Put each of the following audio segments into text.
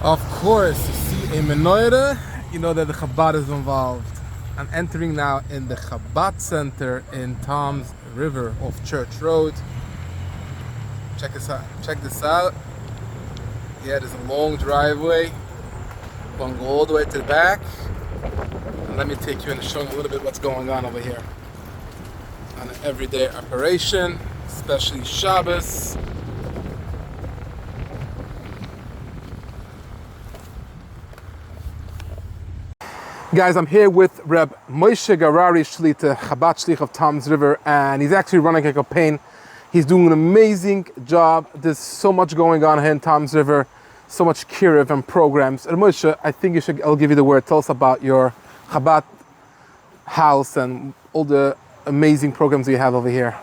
Of course, you see a menorah, you know that the Chabad is involved. I'm entering now in the Chabad Center in Tom's River off Church Road. Check this out. Check this out. Yeah, there's a long driveway. Going to go all the way to the back. And let me take you in and show you a little bit what's going on over here. On an everyday operation, especially Shabbos. Guys, I'm here with Rabbi Moshe Gourarie Shlita, Chabad shliach of Tom's River, and he's actually running a campaign. He's doing an amazing job. There's so much going on here in Tom's River, so much kiruv and programs. And Moshe, I think I'll give you the word. Tell us about your Chabad house and all the amazing programs you have over here.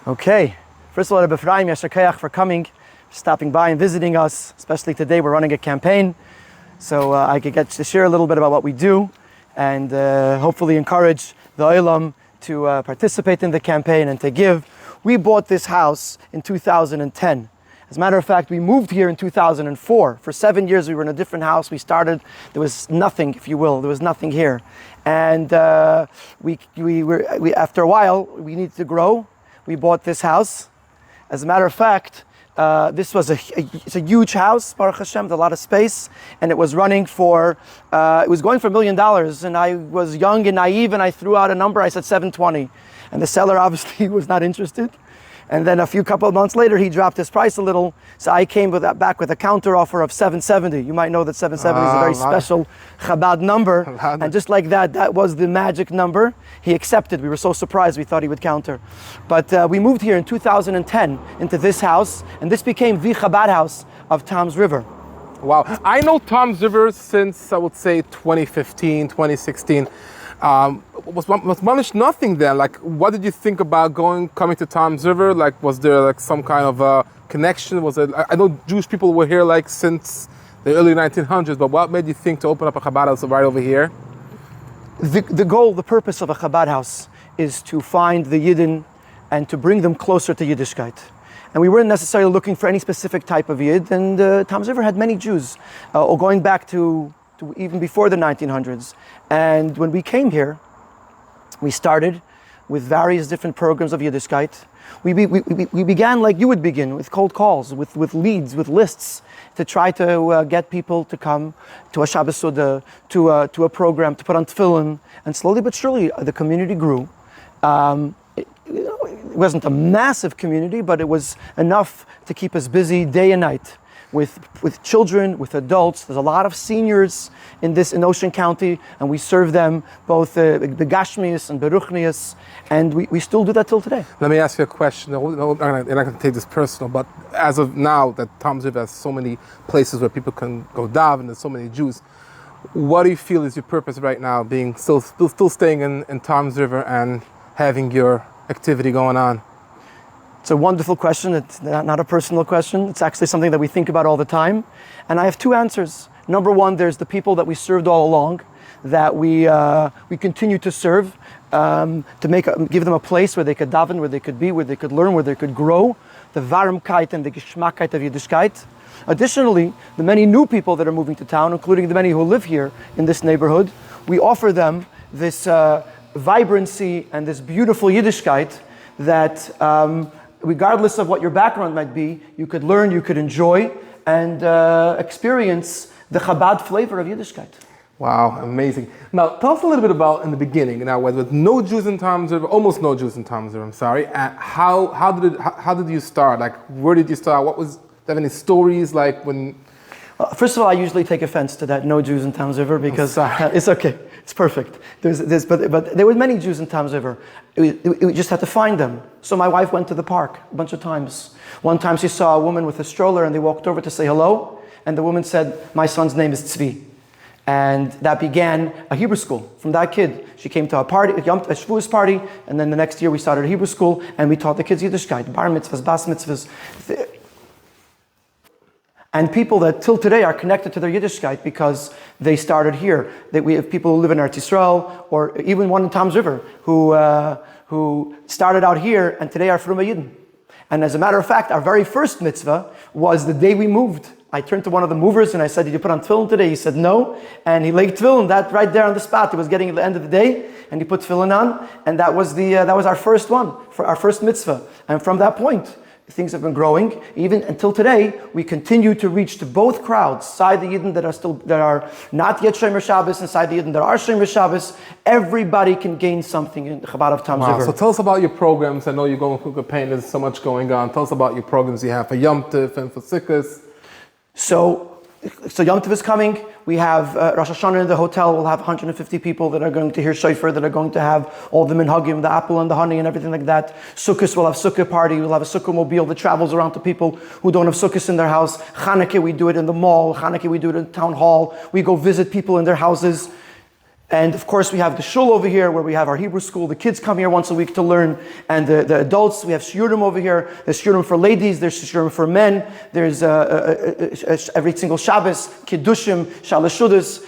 Okay. First of all, Rabbi Ephraim, Yasher Koach for coming, stopping by and visiting us. Especially today, we're running a campaign, so I could get to share a little bit about what we do, and hopefully encourage the Olam to participate in the campaign and to give. We bought this house in 2010. As a matter of fact, we moved here in 2004. For 7 years, we were in a different house. We started, there was nothing, if you will, there was nothing here. And after a while, we needed to grow. We bought this house. As a matter of fact, this was it's a huge house, Baruch Hashem, with a lot of space, and it was running for, it was going for $1 million, and I was young and naive, and I threw out a number. I said 720, and the seller obviously was not interested. And then a couple of months later, he dropped his price a little, so I came back with a counter offer of 770. You might know that 770 is a very special Chabad number, and just like that, that was the magic number. He accepted. We were so surprised, we thought he would counter. But we moved here in 2010 into this house, and this became the Chabad house of Tom's River. Wow. I know Tom's River since, I would say, 2015, 2016. Was managed nothing then. Like, what did you think about coming to Tom's River? Like, was there like some kind of a connection? Was it? I know Jewish people were here like since the early 1900s, but what made you think to open up a Chabad house right over here? The goal, the purpose of a Chabad house is to find the Yidden and to bring them closer to Yiddishkeit. And we weren't necessarily looking for any specific type of Yid. And Tom's River had many Jews, going back to even before the 1900s. And when we came here, we started with various different programs of Yiddishkeit. We began like you would begin, with cold calls, with leads, with lists, to try to get people to come to a Shabbos Suda, to a program, to put on tefillin. And slowly but surely, the community grew. It wasn't a massive community, but it was enough to keep us busy day and night. With children, with adults. There's a lot of seniors in Ocean County, and we serve them both begashmius and beruchnius, and we still do that till today. Let me ask you a question. I'm not going to take this personal, but as of now that Tom's River has so many places where people can go daven, and there's so many Jews, what do you feel is your purpose right now, being still staying in Tom's River and having your activity going on? It's a wonderful question. It's not a personal question. It's actually something that we think about all the time. And I have two answers. Number one, there's the people that we served all along, that we continue to serve, to give them a place where they could daven, where they could be, where they could learn, where they could grow, the varmkeit and the geschmackkeit of Yiddishkeit. Additionally, the many new people that are moving to town, including the many who live here in this neighborhood, we offer them this vibrancy and this beautiful Yiddishkeit that regardless of what your background might be, you could learn, you could enjoy, and experience the Chabad flavor of Yiddishkeit. Wow, amazing. Now, tell us a little bit about in the beginning. Now, with no Jews in Tom's River, almost no Jews in Tom's River, I'm sorry. How did you start? Like, where did you start? Do you have any stories like when? First of all, I usually take offense to that, no Jews in Tom's River, because it's okay. It's perfect. But there were many Jews in Tom's River. We just had to find them. So my wife went to the park a bunch of times. One time she saw a woman with a stroller, and they walked over to say hello. And the woman said, "My son's name is Tzvi." And that began a Hebrew school from that kid. She came to a party, a Shavuos party, and then the next year we started a Hebrew school, and we taught the kids Yiddishkeit, bar mitzvahs, bas mitzvahs. And people that till today are connected to their Yiddishkeit because they started here. That we have people who live in Eretz Yisrael, or even one in Tom's River, who started out here and today are from a Yidden. And as a matter of fact, our very first mitzvah was the day we moved I turned to one of the movers and I said, did you put on tefillin today? He said, no. And he laid tefillin, that right there on the spot. It was getting at the end of the day, and he put tefillin on, and that was our first one, for our first mitzvah. And from that point, things have been growing. Even until today, we continue to reach to both crowds, side the Yidden that are not yet Shomer Shabbos, and side the Yidden that are Shomer Shabbos. Everybody can gain something in the Chabad of Tom's River. So tell us about your programs. I know you're going through campaign. There's so much going on. Tell us about your programs you have for Yom Tov and for Sukkot. So Yom Tov is coming. We have Rosh Hashanah in the hotel. We'll have 150 people that are going to hear shofar, that are going to have all the minhagim, the apple and the honey and everything like that. Sukkot, we'll have Sukkot party. We'll have a Sukkot mobile that travels around to people who don't have Sukkot in their house. Chanukah, we do it in the mall. Chanukah, we do it in the town hall. We go visit people in their houses. And of course, we have the shul over here where we have our Hebrew school. The kids come here once a week to learn. And the adults, we have shiurim over here. There's shiurim for ladies, there's shiurim for men. There's every single Shabbos, kiddushim, shalashudas.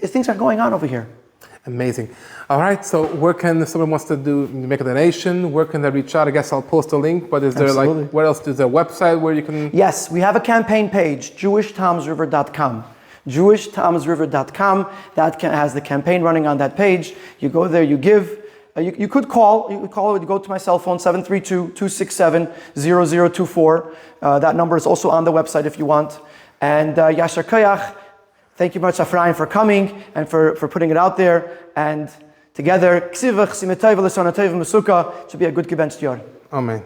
Things are going on over here. Amazing. All right, so where can, if someone wants to make a donation, where can they reach out? I guess I'll post a link, but is there Absolutely. where else? Is there a website where you can? Yes, we have a campaign page, jewishtomsriver.com. jewishtomsriver.com. That has the campaign running on that page. You go there, you give. You could call. You go to my cell phone, 732-267-0024. That number is also on the website if you want. And Yashar Koyach, thank you much, Afraim, for coming and for putting it out there. And together, it should be a good gebencht year. Amen.